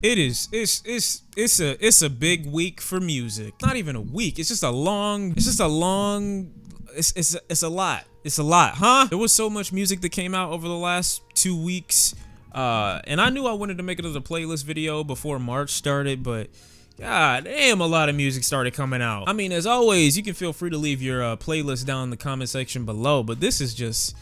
It is. It's a big week for music. Not even a week. It's just a long. It's just a long. It's a lot. It's a lot, huh? There was so much music that came out over the last 2 weeks, and I knew I wanted to make it as a playlist video before March started, but God damn, a lot of music started coming out. I mean, as always, you can feel free to leave your playlist down in the comment section below, but this is just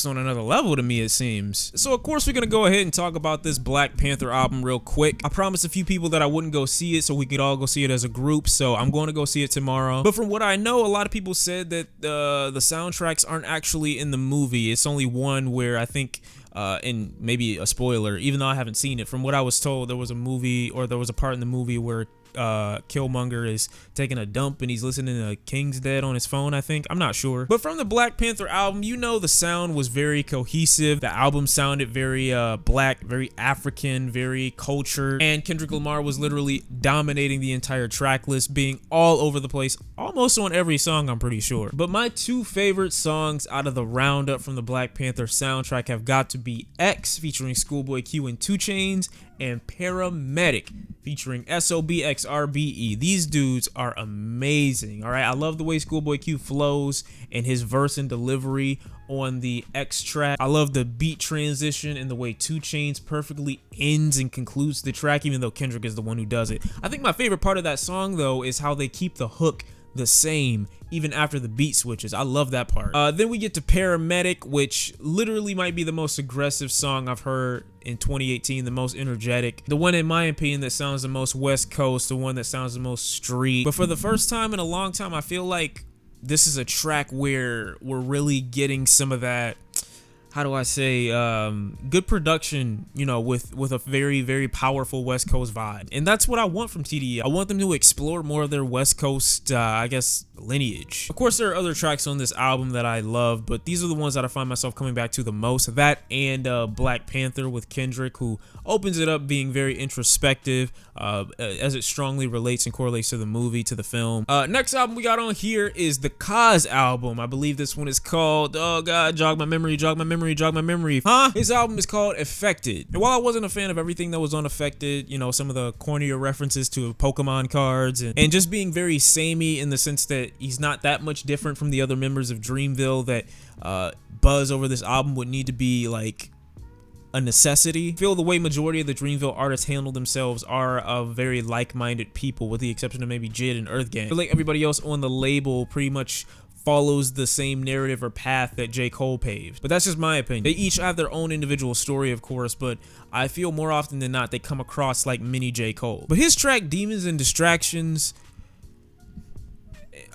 on another level to me, it seems. So of course we're gonna go ahead and talk about this Black Panther album real quick. I promised a few people that I wouldn't go see it so we could all go see it as a group, so I'm going to go see it tomorrow. But from what I know, a lot of people said that the soundtracks aren't actually in the movie. It's only one where I think, and maybe a spoiler, even though I haven't seen it, from what I was told, there was a movie, or there was a part in the movie where Killmonger is taking a dump and he's listening to King's Dead on his phone, I think. I'm not sure. But from the Black Panther album, you know, the sound was very cohesive. The album sounded very black, very African, very cultured, and Kendrick Lamar was literally dominating the entire track list, being all over the place, almost on every song, I'm pretty sure. But my two favorite songs out of the roundup from the Black Panther soundtrack have got to be X featuring Schoolboy Q and 2 Chainz, and Paramedic featuring SOBXRBE. These dudes are amazing. All right, I love the way Schoolboy Q flows and his verse and delivery on the X track. I love the beat transition and the way 2 Chainz perfectly ends and concludes the track, even though Kendrick is the one who does it. I think my favorite part of that song, though, is how they keep the hook the same even after the beat switches. I love that part. Then we get to Paramedic, which literally might be the most aggressive song I've heard in 2018, the most energetic, the one in my opinion that sounds the most West Coast, the one that sounds the most street. But for the first time in a long time, I feel like this is a track where we're really getting some of that, how do I say, good production, you know, with a very, very powerful West Coast vibe. And that's what I want from TDE. I want them to explore more of their West Coast, I guess, lineage. Of course, there are other tracks on this album that I love, but these are the ones that I find myself coming back to the most. That and Black Panther with Kendrick, who opens it up being very introspective, as it strongly relates and correlates to the movie, to the film. Next album we got on here is the Cozz album. I believe this one is called, oh God, jog my memory. Huh? His album is called Affected. And while I wasn't a fan of everything that was on Affected, you know, some of the cornier references to Pokemon cards and just being very samey in the sense that he's not that much different from the other members of Dreamville, that buzz over this album would need to be like a necessity. I feel the way majority of the Dreamville artists handle themselves are of very like-minded people, with the exception of maybe Jid and Earth Gang. I feel like everybody else on the label pretty much follows the same narrative or path that J. Cole paved. But that's just my opinion. They each have their own individual story, of course, but I feel more often than not they come across like mini J. Cole. But his track Demons and Distractions,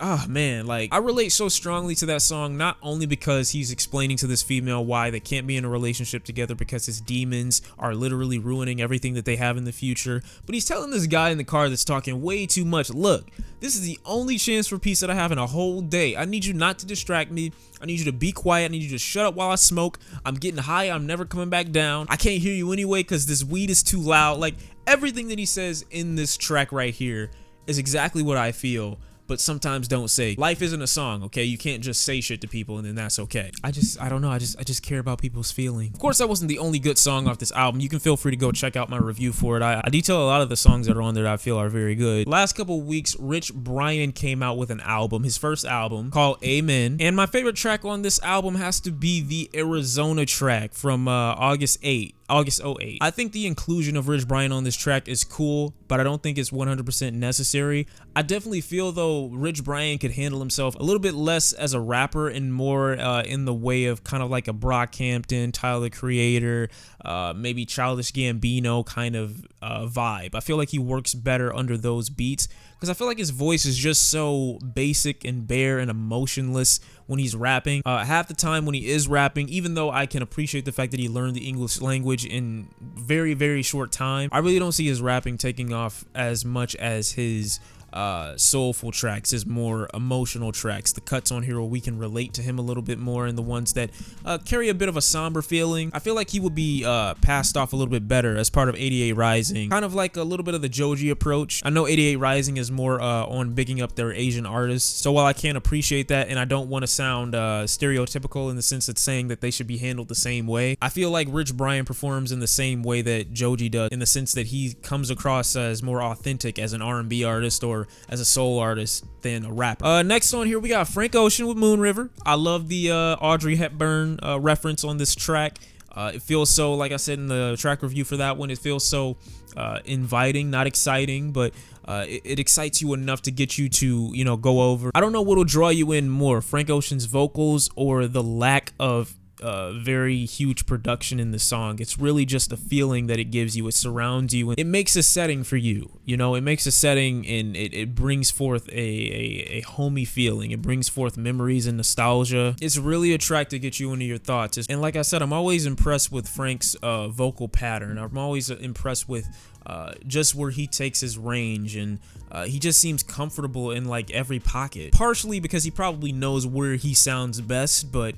oh man, like, I relate so strongly to that song, not only because he's explaining to this female why they can't be in a relationship together because his demons are literally ruining everything that they have in the future, but he's telling this guy in the car that's talking way too much, look, this is the only chance for peace that I have in a whole day. I need you not to distract me. I need you to be quiet. I need you to shut up while I smoke. I'm getting high. I'm never coming back down. I can't hear you anyway because this weed is too loud. Like, everything that he says in this track right here is exactly what I feel, but sometimes don't say. Life isn't a song, okay? You can't just say shit to people and then that's okay. I don't know, I just care about people's feelings. Of course, that wasn't the only good song off this album. You can feel free to go check out my review for it. I detail a lot of the songs that are on there that I feel are very good. Last couple weeks, Rich Brian came out with an album, his first album, called Amen. And my favorite track on this album has to be the Arizona track from August 08. I think the inclusion of Rich Brian on this track is cool, but I don't think it's 100% necessary. I definitely feel, though, Rich Brian could handle himself a little bit less as a rapper and more in the way of kind of like a Brockhampton, Tyler the Creator, maybe Childish Gambino kind of vibe. I feel like he works better under those beats because I feel like his voice is just so basic and bare and emotionless when he's rapping. Half the time when he is rapping, even though I can appreciate the fact that he learned the English language in very, very short time, I really don't see his rapping taking off as much as his soulful tracks, his more emotional tracks, the cuts on here where we can relate to him a little bit more, and the ones that carry a bit of a somber feeling. I feel like he would be passed off a little bit better as part of 88 Rising, kind of like a little bit of the Joji approach. I know 88 Rising is more on bigging up their Asian artists, so while I can't appreciate that and I don't want to sound stereotypical in the sense that saying that they should be handled the same way, I feel like Rich Brian performs in the same way that Joji does, in the sense that he comes across as more authentic as an R&B artist or as a soul artist than a rapper. Next on here we got Frank Ocean with Moon River. I love the Audrey Hepburn reference on this track. It feels so, like I said in the track review for that one, it feels so inviting, not exciting, but it excites you enough to get you to, you know, go over. I don't know what'll draw you in more, Frank Ocean's vocals or the lack of very huge production in the song. It's really just the feeling that it gives you. It surrounds you, and it makes a setting for you. You know, it makes a setting, and it brings forth a homey feeling. It brings forth memories and nostalgia. It's really a track to get you into your thoughts. And like I said, I'm always impressed with Frank's vocal pattern. I'm always impressed with just where he takes his range, and he just seems comfortable in like every pocket, partially because he probably knows where he sounds best, but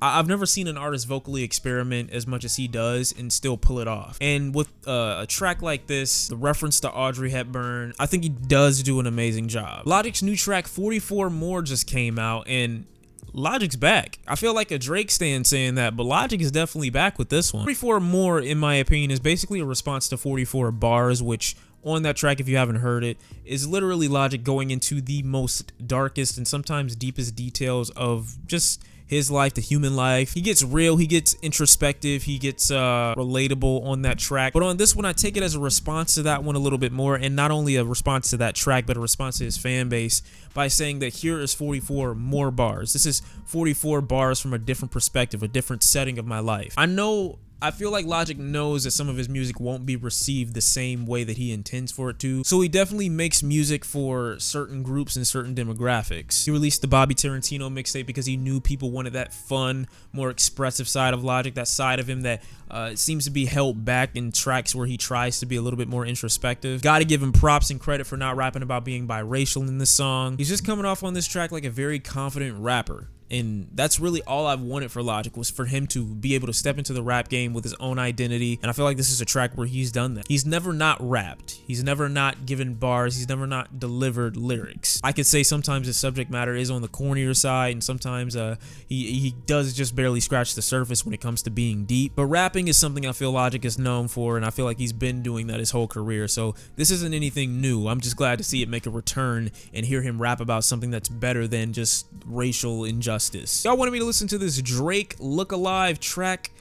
I've never seen an artist vocally experiment as much as he does and still pull it off. And with a track like this, the reference to Audrey Hepburn, I think he does do an amazing job. Logic's new track 44 More just came out, and Logic's back. I feel like a Drake stan saying that, but Logic is definitely back with this one. 44 More, in my opinion, is basically a response to 44 Bars, which on that track, if you haven't heard it, is literally Logic going into the most darkest and sometimes deepest details of just his life, the human life. He gets real, he gets introspective, he gets relatable on that track. But on this one, I take it as a response to that one a little bit more, and not only a response to that track, but a response to his fan base by saying that here is 44 more bars. This is 44 bars from a different perspective, a different setting of my life. I feel like Logic knows that some of his music won't be received the same way that he intends for it to, so he definitely makes music for certain groups and certain demographics. He released the Bobby Tarantino mixtape because he knew people wanted that fun, more expressive side of Logic, that side of him that seems to be held back in tracks where he tries to be a little bit more introspective. Gotta give him props and credit for not rapping about being biracial in this song. He's just coming off on this track like a very confident rapper. And that's really all I've wanted for Logic, was for him to be able to step into the rap game with his own identity. And I feel like this is a track where he's done that. He's never not rapped. He's never not given bars. He's never not delivered lyrics. I could say sometimes his subject matter is on the cornier side, and sometimes he does just barely scratch the surface when it comes to being deep. But rapping is something I feel Logic is known for, and I feel like he's been doing that his whole career. So this isn't anything new. I'm just glad to see it make a return and hear him rap about something that's better than just racial injustice. Y'all wanted me to listen to this Drake Look Alive track?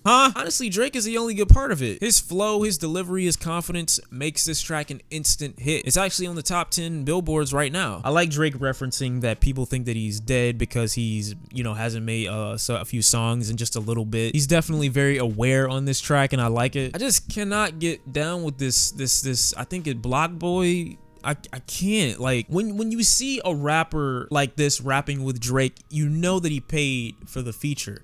Huh? Honestly, Drake is the only good part of it. His flow, his delivery, his confidence makes this track an instant hit. It's actually on the top 10 billboards right now. I like Drake referencing that people think that he's dead because he's, you know, hasn't made a few songs in just a little bit. He's definitely very aware on this track, and I like it. I just cannot get down with this I think it Bloc Boy. I can't, like, when you see a rapper like this rapping with Drake, you know that he paid for the feature.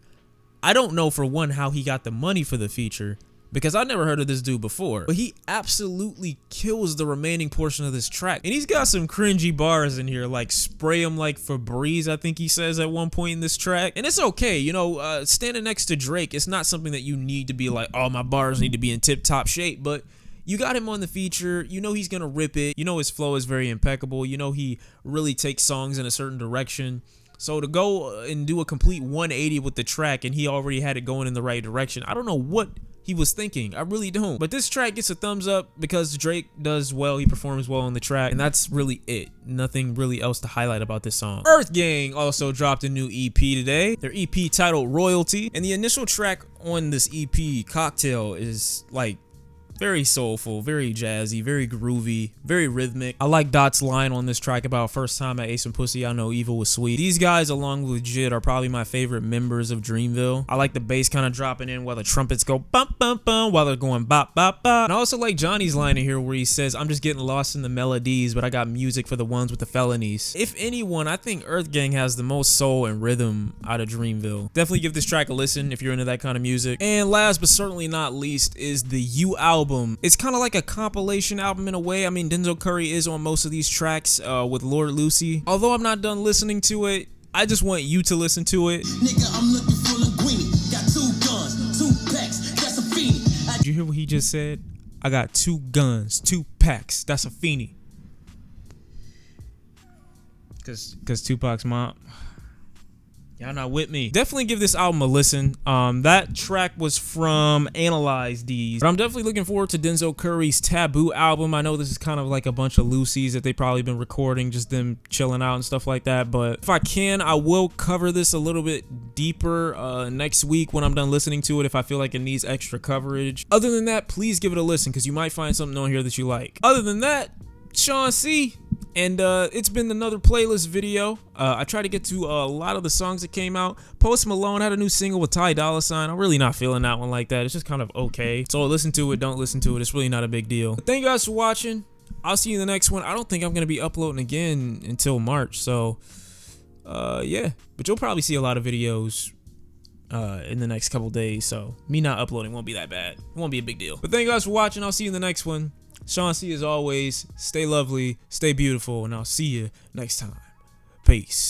I don't know, for one, how he got the money for the feature, because I've never heard of this dude before, but he absolutely kills the remaining portion of this track. And he's got some cringy bars in here, like spray him like Febreze, I think he says at one point in this track. And it's okay, you know, standing next to Drake, it's not something that you need to be like, oh, my bars need to be in tip-top shape, but you got him on the feature, you know he's gonna rip it, you know his flow is very impeccable, you know he really takes songs in a certain direction. So to go and do a complete 180 with the track, and he already had it going in the right direction, I don't know what he was thinking. I really don't. But this track gets a thumbs up because Drake does well, he performs well on the track, and that's really it. Nothing really else to highlight about this song. Earth Gang also dropped a new EP today. Their EP titled Royalty, and the initial track on this EP, Cocktail, is like very soulful, very jazzy, very groovy, very rhythmic. I like Dot's line on this track about first time I ate some pussy, I know evil was sweet. These guys, along with Jid, are probably my favorite members of Dreamville. I like the bass kind of dropping in while the trumpets go bum bum bum while they're going bop bop bop. And I also like Johnny's line in here where he says, I'm just getting lost in the melodies, but I got music for the ones with the felonies. If anyone, I think Earth Gang has the most soul and rhythm out of Dreamville. Definitely give this track a listen if you're into that kind of music. And last but certainly not least is the You album album. It's kind of like a compilation album in a way. I mean, Denzel Curry is on most of these tracks with Lord Lucy. Although I'm not done listening to it, I just want you to listen to it. Nigga, I'm looking for Linguini. Got 2 guns, 2 packs, that's a fiend. Did you hear what he just said? I got 2 guns, 2 packs, that's a fiend. Cause Tupac's mom. Y'all not with me. Definitely give this album a listen. That track was from Analyze These. But I'm definitely looking forward to Denzel Curry's Taboo album. I know this is kind of like a bunch of Lucy's that they probably been recording, just them chilling out and stuff like that. But if I can, I will cover this a little bit deeper next week when I'm done listening to it, if I feel like it needs extra coverage. Other than that, please give it a listen, because you might find something on here that you like. Other than that, Shawn C. And it's been another playlist video. I tried to get to a lot of the songs that came out. Post Malone had a new single with Ty Dolla $ign. I'm really not feeling that one like that. It's just kind of okay. So listen to it, don't listen to it. It's really not a big deal. But thank you guys for watching. I'll see you in the next one. I don't think I'm going to be uploading again until March. So, yeah. But you'll probably see a lot of videos in the next couple days. So me not uploading won't be that bad. It won't be a big deal. But thank you guys for watching. I'll see you in the next one. Shawn C, as always, stay lovely, stay beautiful, and I'll see you next time. Peace.